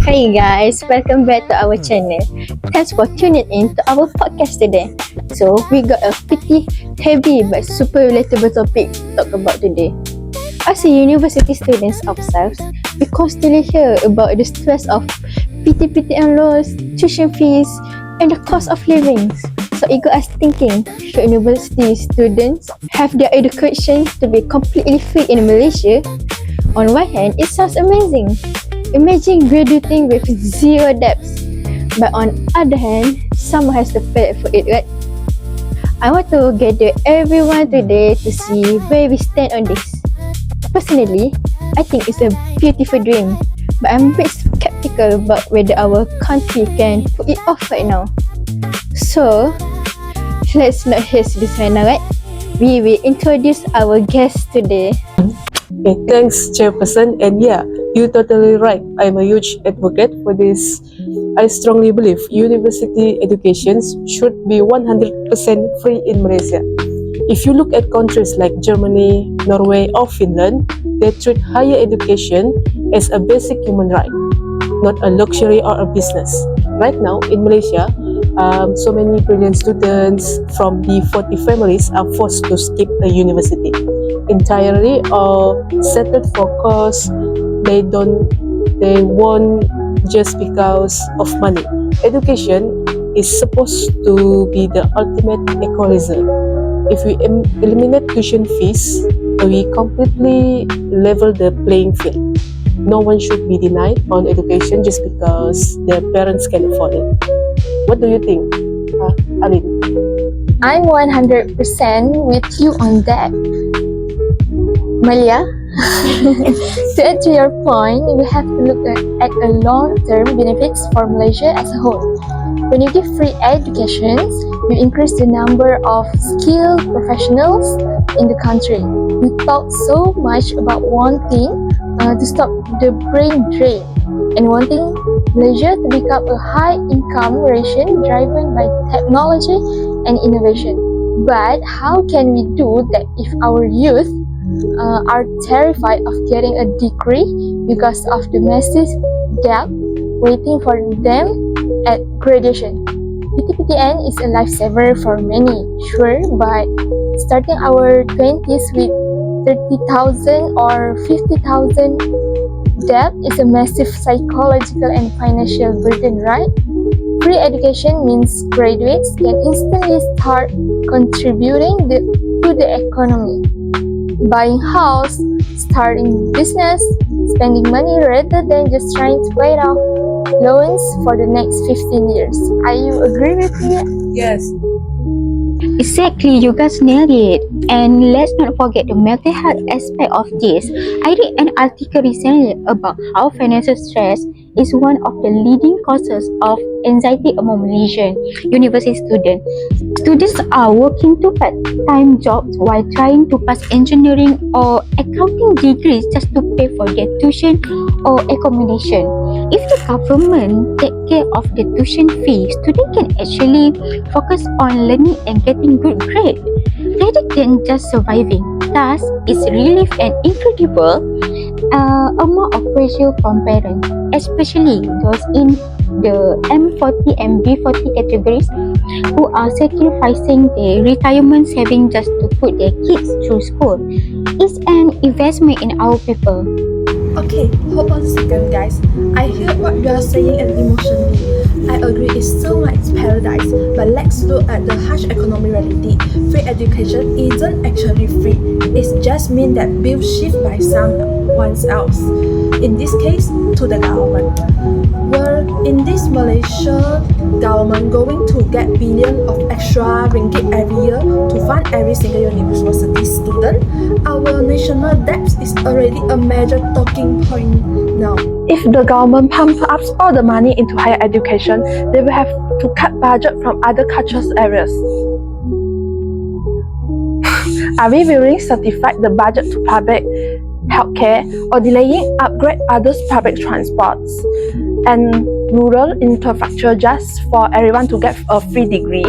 Hey guys, welcome back to our channel. Thanks for tuning in to our podcast today. So we got a pretty heavy but super relatable topic to talk about today. As a university students ourselves, we constantly hear about the stress of PTPTN loans, tuition fees, and the cost of living. So it got us thinking, should university students have their education to be completely free in Malaysia? On one hand, it sounds amazing. Imagine graduating with zero debts. But on other hand, someone has to pay for it, right? I want to gather everyone today to see where we stand on this. Personally, I think it's a beautiful dream, but I'm a bit skeptical about whether our country can pull it off right now. So, let's not haste this right now, right? We will introduce our guest today. Okay, thanks, Chairperson. And yeah, you're totally right. I'm a huge advocate for this. I strongly believe university education should be 100% free in Malaysia. If you look at countries like Germany, Norway, or Finland, they treat higher education as a basic human right, not a luxury or a business. Right now, in Malaysia, so many brilliant students from the 40 families are forced to skip a university entirely or settled for course they won't just because of money. Education is supposed to be the ultimate equalizer. If we eliminate tuition fees, we completely level the playing field. No one should be denied on education just because their parents can afford it. What do you think, Alin? I'm 100% with you on that. Amalya, to add to your point, we have to look at a long-term benefits for Malaysia as a whole. When you give free education, you increase the number of skilled professionals in the country. We talk so much about wanting to stop the brain drain and wanting Malaysia to become a high-income nation driven by technology and innovation. But how can we do that if our youth are terrified of getting a degree because of the massive debt waiting for them at graduation? PTPTN is a lifesaver for many, sure, but starting our 20s with 30,000 or 50,000 debt is a massive psychological and financial burden, right? Free education means graduates can instantly start contributing to the economy. Buying house, starting business, spending money rather than just trying to pay off loans for the next 15 years. Are you agree with me? Yes. Exactly, you guys nailed it. And let's not forget the mental health aspect of this. I read an article recently about how financial stress is one of the leading causes of anxiety among Malaysian university students. Students are working two part-time jobs while trying to pass engineering or accounting degrees just to pay for their tuition or accommodation. If the government take care of the tuition fee, students can actually focus on learning and getting good grades rather than just surviving. Thus, it's relief and incredible amount of pressure from parents, especially those in the M40 and B40 categories who are sacrificing their retirement savings just to put their kids through school. It's an investment in our people. Okay, hold on a second, guys. I heard what you are saying and emotionally, I agree it's so much paradise, but let's look at the harsh economic reality. Free education isn't actually free. It just means that bills shift by someone else. In this case, to the government. Well, in this Malaysia, government going to get billion of extra ringgit every year to fund every single university student. Our national debt is already a major talking point now. If the government pumps up all the money into higher education, they will have to cut budget from other cultural areas. Are we willing to certify the budget to public healthcare or delaying upgrade other public transports and rural infrastructure just for everyone to get a free degree?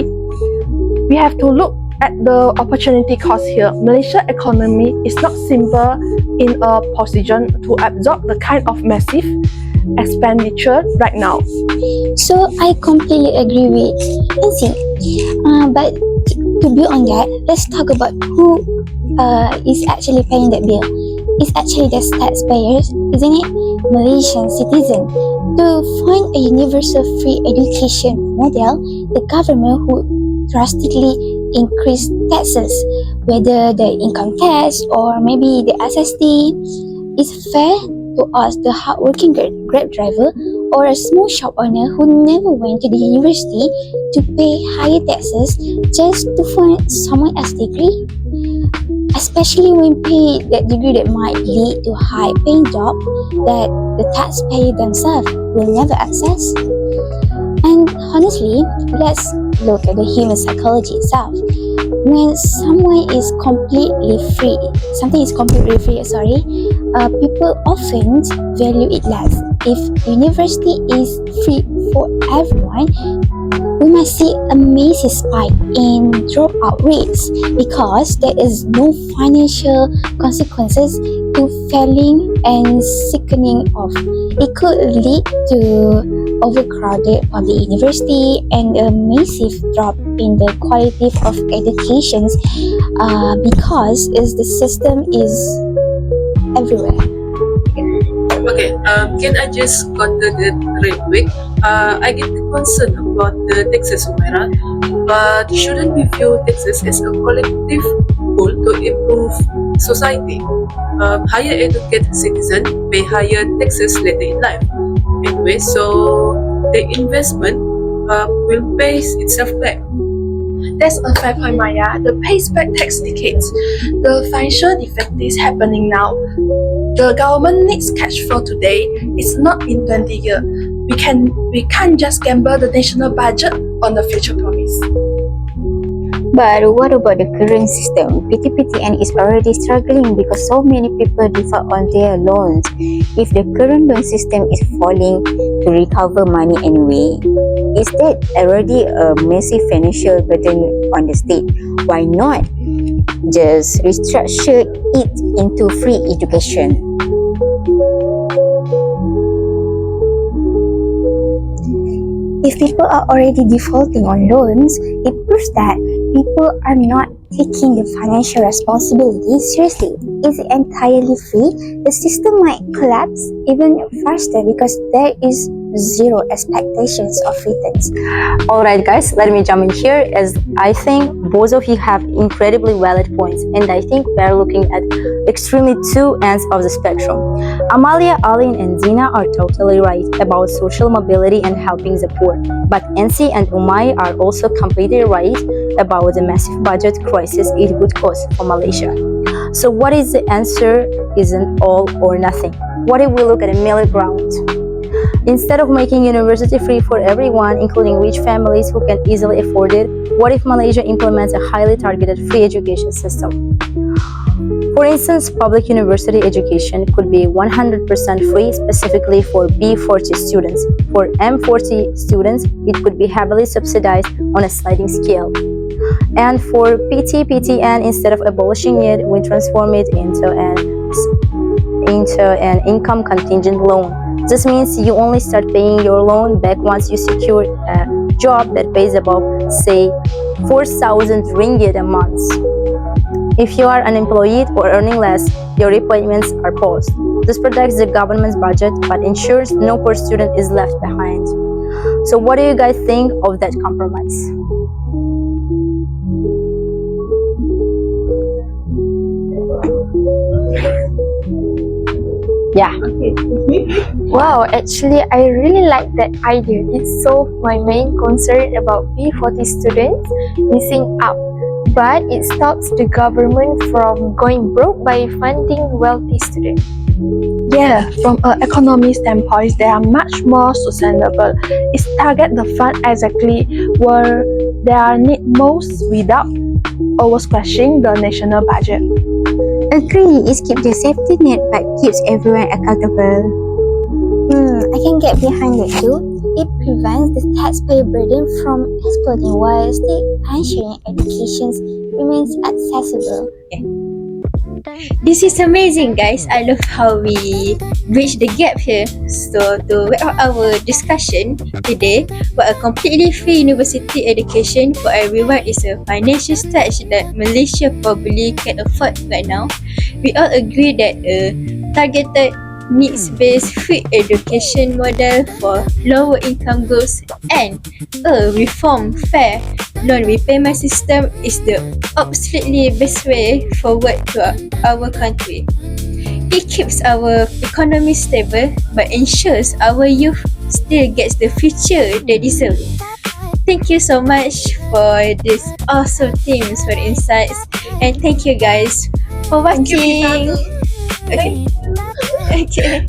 We have to look at the opportunity cost here. Malaysia's economy is not simple in a position to absorb the kind of massive expenditure right now. So I completely agree with Nancy. But to build on that, let's talk about who is actually paying that bill. It's actually the taxpayers, isn't it? Malaysian citizen. To fund a universal free education model, the government would drastically increase taxes, whether the income tax or maybe the SST. Is fair to us, the hardworking Grab driver or a small shop owner who never went to the university to pay higher taxes just to fund someone else's degree? Especially when paid that degree that might lead to a high-paying job that the taxpayer themselves will never access. And honestly, let's look at the human psychology itself. When something is completely free, people often value it less. If university is free for everyone, we might see a massive spike in dropout rates because there is no financial consequences to failing and sickening of. It could lead to overcrowded public university and a massive drop in the quality of education because the system is everywhere. Okay, can I just counter that real quick? I get the concern about the taxes, Umairah, but shouldn't we view taxes as a collective goal to improve society? Higher educated citizens pay higher taxes later in life. Anyway, so the investment will pay itself back. That's a fair point, Maya. The pays back takes decades. The financial difficulty is happening now. The government needs cash flow today. It's not in 20 years. We can't just gamble the national budget on the future promise. But what about the current system? PTPTN is already struggling because so many people default on their loans. If the current loan system is falling to recover money anyway, is that already a massive financial burden on the state? Why not just restructure it into free education? If people are already defaulting on loans, it proves that people are not taking the financial responsibility seriously. Is it entirely free? The system might collapse even faster because there is zero expectations of returns. Alright guys, let me jump in here as I think both of you have incredibly valid points and I think we are looking at extremely two ends of the spectrum. Amalya, Alin and Zina are totally right about social mobility and helping the poor, but NC and Umairah are also completely right about the massive budget crisis it would cause for Malaysia. So what is the answer? Isn't all or nothing. What if we look at a middle ground? Instead of making university free for everyone, including rich families who can easily afford it, what if Malaysia implements a highly targeted free education system? For instance, public university education could be 100% free specifically for B40 students. For M40 students, it could be heavily subsidized on a sliding scale. And for PTPTN, instead of abolishing it, we transform it into an income contingent loan. This means you only start paying your loan back once you secure a job that pays above, say, 4,000 ringgit a month. If you are unemployed or earning less, your repayments are paused. This protects the government's budget but ensures no poor student is left behind. So what do you guys think of that compromise? Yeah. Wow, actually I really like that idea. It solved my main concern about B40 students missing out. But it stops the government from going broke by funding wealthy students. Yeah, from an economic standpoint, they are much more sustainable. It targets the fund exactly where they are need most without overstretching the national budget. Agree, it keeps the safety net but keeps everyone accountable. I can get behind it too. It prevents the taxpayer burden from exploding while still ensuring education remains accessible. This is amazing, guys. I love how we bridge the gap here. So, to wrap up our discussion today, what a completely free university education for everyone is a financial stretch that Malaysia probably can afford right now. We all agree that a targeted needs-based free education model for lower income groups and a reform fair loan repayment system is the absolutely best way forward to our country. It keeps our economy stable but ensures our youth still gets the future they deserve. Thank you so much for this awesome themes for the insights, and thank you guys for watching. Okay. Okay.